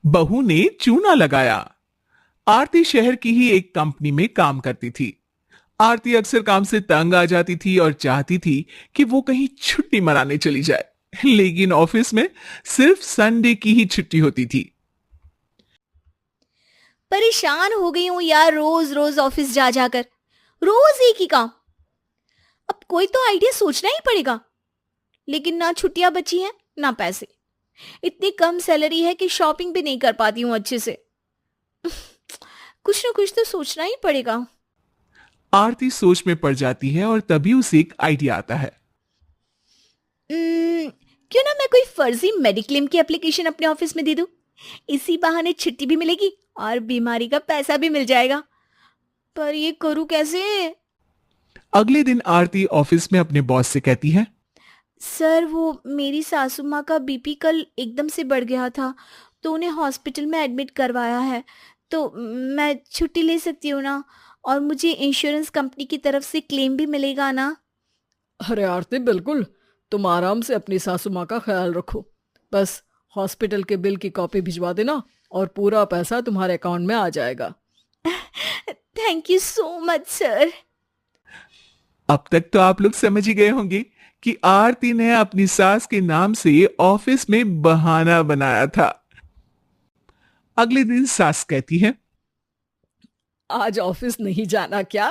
बहू ने चूना लगाया। आरती शहर की ही एक कंपनी में काम करती थी। आरती अक्सर काम से तंग आ जाती थी और चाहती थी कि वो कहीं छुट्टी मनाने चली जाए, लेकिन ऑफिस में सिर्फ संडे की ही छुट्टी होती थी। परेशान हो गई हूँ यार, रोज रोज ऑफिस जा जाकर रोज एक ही काम। अब कोई तो आइडिया सोचना ही पड़ेगा। लेकिन ना छुट्टियां बची हैं ना पैसे। इतनी कम सैलरी है कि शॉपिंग भी नहीं कर पाती हूँ अच्छे से। कुछ ना कुछ तो सोचना ही पड़ेगा। आरती सोच में पड़ जाती है और तभी उसे एक आइडिया आता है। उम्म, क्यों ना मैं कोई फर्जी मेडिक्लेम की एप्लीकेशन अपने ऑफिस में दे दूं। इसी बहाने छुट्टी भी मिलेगी और बीमारी का पैसा भी मिल जाएगा। पर ये करूं कैसे? अगले दिन आरती ऑफिस में अपने बॉस से कहती है। सर, वो मेरी सासू माँ का बीपी कल एकदम से बढ़ गया था, तो उन्हें हॉस्पिटल में एडमिट करवाया है। तो मैं छुट्टी ले सकती हूँ ना? और मुझे इंश्योरेंस कंपनी की तरफ से क्लेम भी मिलेगा ना? अरे आरती, बिल्कुल। तुम आराम से अपनी सासू माँ का ख्याल रखो। बस हॉस्पिटल के बिल की कॉपी भिजवा देना और पूरा पैसा तुम्हारे अकाउंट में आ जाएगा। Thank you so much sir. अब तक तो आप लोग समझ ही गए होंगे कि आरती ने अपनी सास के नाम से ऑफिस में बहाना बनाया था। अगले दिन सास कहती है। आज ऑफिस नहीं जाना क्या?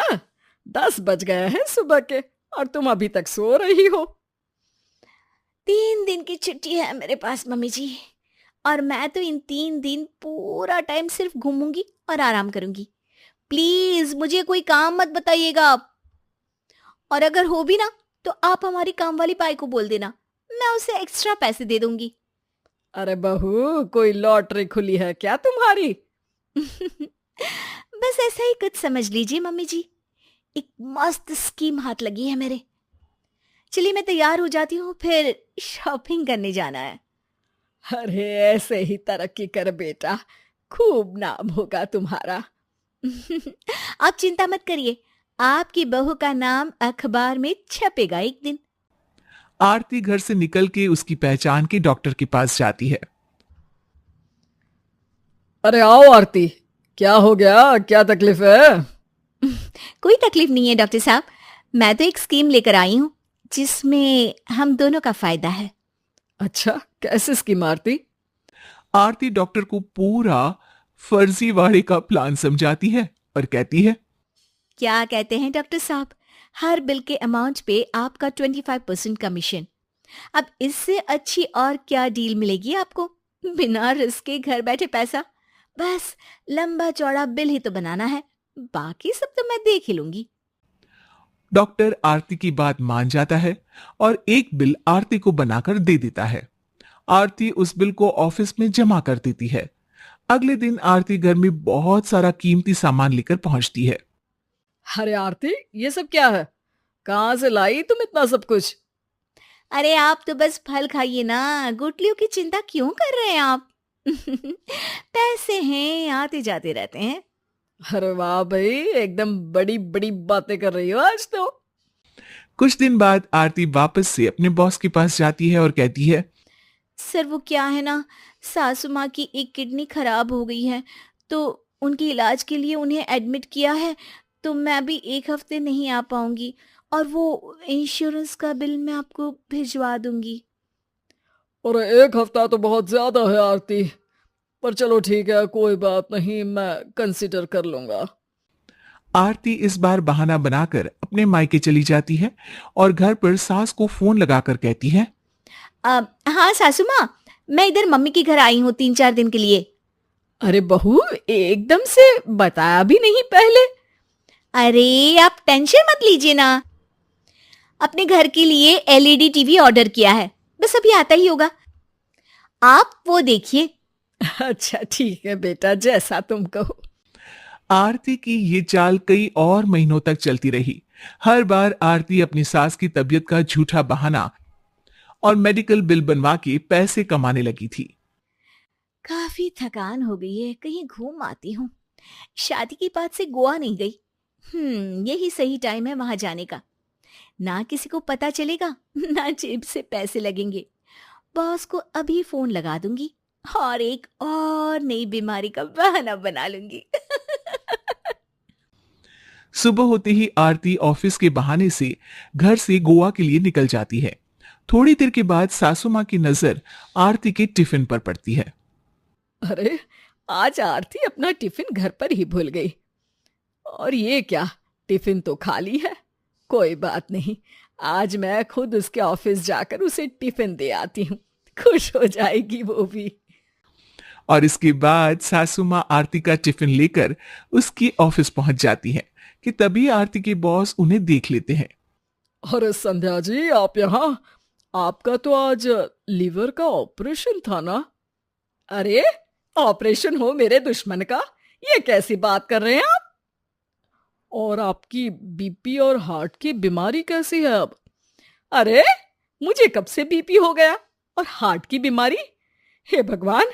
10 बज गए हैं सुबह के और तुम अभी तक सो रही हो। 3 दिन की छुट्टी है मेरे पास मम्मी जी। और मैं तो इन 3 दिन पूरा टाइम सिर्फ घूमूंगी और आराम करूंगी। प्लीज मुझे कोई काम मत बताइएगा आप। और अगर हो भी ना, तो आप हमारी काम वाली पाई को बोल देना, मैं उसे एक्स्ट्रा पैसे दे दूंगी। अरे बहू, कोई लॉटरी खुली है क्या तुम्हारी? बस ऐसा ही कुछ समझ लीजिए मम्मी जी। एक मस्त स्कीम हाथ लगी है मेरे। चलिए मैं तैयार हो जाती हूँ, फिर शॉपिंग करने जाना है। अरे ऐसे ही तरक्की कर बेटा, खूब नाम होगा तुम्हारा। आप चिंता मत करिए, आपकी बहू का नाम अखबार में छपेगा एक दिन। आरती घर से निकल के उसकी पहचान के डॉक्टर के पास जाती है। अरे आओ आरती, क्या हो गया? क्या तकलीफ है? कोई तकलीफ नहीं है डॉक्टर साहब। मैं तो एक स्कीम लेकर आई हूँ जिसमें हम दोनों का फायदा है। अच्छा, कैसे स्कीम आरती? आरती डॉक्टर को पूरा फर्जीवाड़े का प्लान समझाती है और कहती है। क्या कहते हैं डॉक्टर साहब, हर बिल के अमाउंट पे आपका 25% कमीशन। अब इससे अच्छी और क्या डील मिलेगी आपको? बिना रिस्क के घर बैठे पैसा। बस लंबा चौड़ा बिल ही तो बनाना है, बाकी सब तो मैं देख ही लूंगी। डॉक्टर आरती की बात मान जाता है और एक बिल आरती को बनाकर दे देता है। आरती उस बिल को ऑफिस में जमा कर देती है। अगले दिन आरती घर में बहुत सारा कीमती सामान लेकर पहुंचती है। अरे आरती, ये सब क्या है? कहाँ से लाई तुम इतना सब कुछ? अरे आप तो बस फल खाइए ना, गुटलियों की चिंता क्यों कर रहे हैं आप? पैसे हैं, आते जाते रहते हैं। अरे वाह भाई, एकदम बड़ी बड़ी बातें कर रही हो आज तो। कुछ दिन बाद आरती वापस से अपने बॉस के पास जाती है और कहती है। सर वो क्या है ना, सासू माँ की एक किडनी खराब हो गई है, तो उनके इलाज के लिए उन्हें एडमिट किया है। तो मैं अभी 1 हफ्ते नहीं आ पाऊंगी, और वो इंश्योरेंस का बिल मैं आपको भिजवा दूंगी। और 1 हफ्ता तो बहुत ज्यादा है आरती, पर चलो ठीक है, कोई बात नहीं, मैं कंसिडर कर लूंगा। आरती इस बार बहाना बनाकर अपने मायके चली जाती है और घर पर सास को फोन लगाकर कहती है। हाँ सासू माँ, मैं इधर मम्मी के घर आई हूँ 3-4 दिन के लिए। अरे बहू, एकदम से बताया भी नहीं पहले। अरे आप टेंशन मत लीजिए ना, अपने घर के लिए एलईडी टीवी ऑर्डर किया है, बस अभी आता ही होगा। आप वो देखिए। अच्छा ठीक है बेटा, जैसा तुम कहो। आरती की ये चाल कई और महीनों तक चलती रही। हर बार आरती अपनी सास की तबीयत का झूठा बहाना और मेडिकल बिल बनवा के पैसे कमाने लगी थी। काफी थकान हो गई है, कहीं घूम आती हूँ। शादी के बाद से गोवा नहीं गई। यही सही टाइम है वहां जाने का। ना किसी को पता चलेगा, ना जेब से पैसे लगेंगे। बॉस को अभी फोन लगा दूंगी और एक और नई बीमारी का बहाना बना लूंगी। सुबह होते ही आरती ऑफिस के बहाने से घर से गोवा के लिए निकल जाती है। थोड़ी देर के बाद सासू माँ की नजर आरती के टिफिन पर पड़ती है। अरे, आज आरती अपना टिफिन घर पर ही भूल गई। और ये क्या, टिफिन तो खाली है। कोई बात नहीं, आज मैं खुद उसके ऑफिस जाकर उसे टिफिन दे आती हूँ। खुश हो जाएगी वो भी। और इसके बाद सासू माँ आरती का टिफिन लेकर उसकी ऑफिस पहुंच जाती है कि तभी आरती के बॉस उन्हें देख लेते हैं। अरे संध्या जी, आप यहाँ? आपका तो आज लीवर का ऑपरेशन था ना? अरे, ऑपरेशन हो मेरे दुश्मन का, ये कैसी बात कर रहे हैं आप? और आपकी बीपी और हार्ट की बीमारी कैसी है अब? अरे, मुझे कब से बीपी हो गया और हार्ट की बीमारी? हे भगवान,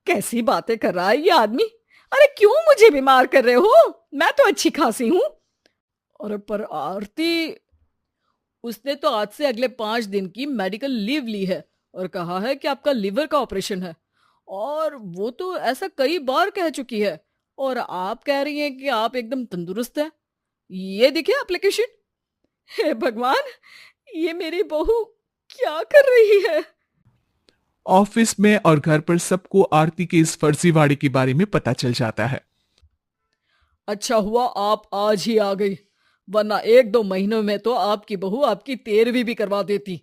कैसी बातें कर रहा है ये आदमी। अरे क्यों मुझे बीमार कर रहे हो? मैं तो अच्छी खासी हूं। अरे पर आरती, उसने तो आज से अगले 5 दिन की मेडिकल लीव ली है और कहा है कि आपका लिवर का ऑपरेशन है। और वो तो ऐसा कई बार कह चुकी है, और आप कह रही हैं कि आप एकदम तंदुरुस्त हैं। ये देखिए एप्लीकेशन। हे भगवान, ये मेरी बहू क्या कर रही है? ऑफिस में और घर पर सबको आरती के इस फर्जीवाड़े के बारे में पता चल जाता है। अच्छा हुआ आप आज ही आ गई, वरना 1-2 महीनों में तो आपकी बहू आपकी 13वीं भी करवा देती।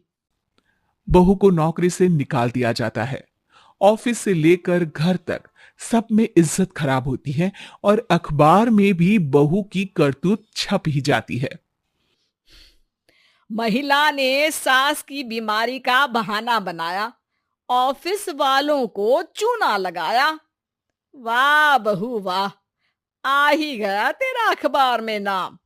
बहू को नौकरी से निकाल दिया जाता है। ऑफिस से लेकर घर तक सब में इज्जत खराब होती है और अखबार में भी बहू की करतूत छप ही जाती है। महिला ने सास की बीमारी का बहाना बनाया, ऑफिस वालों को चूना लगाया। वाह बहू वाह, आ ही गया तेरा अखबार में नाम।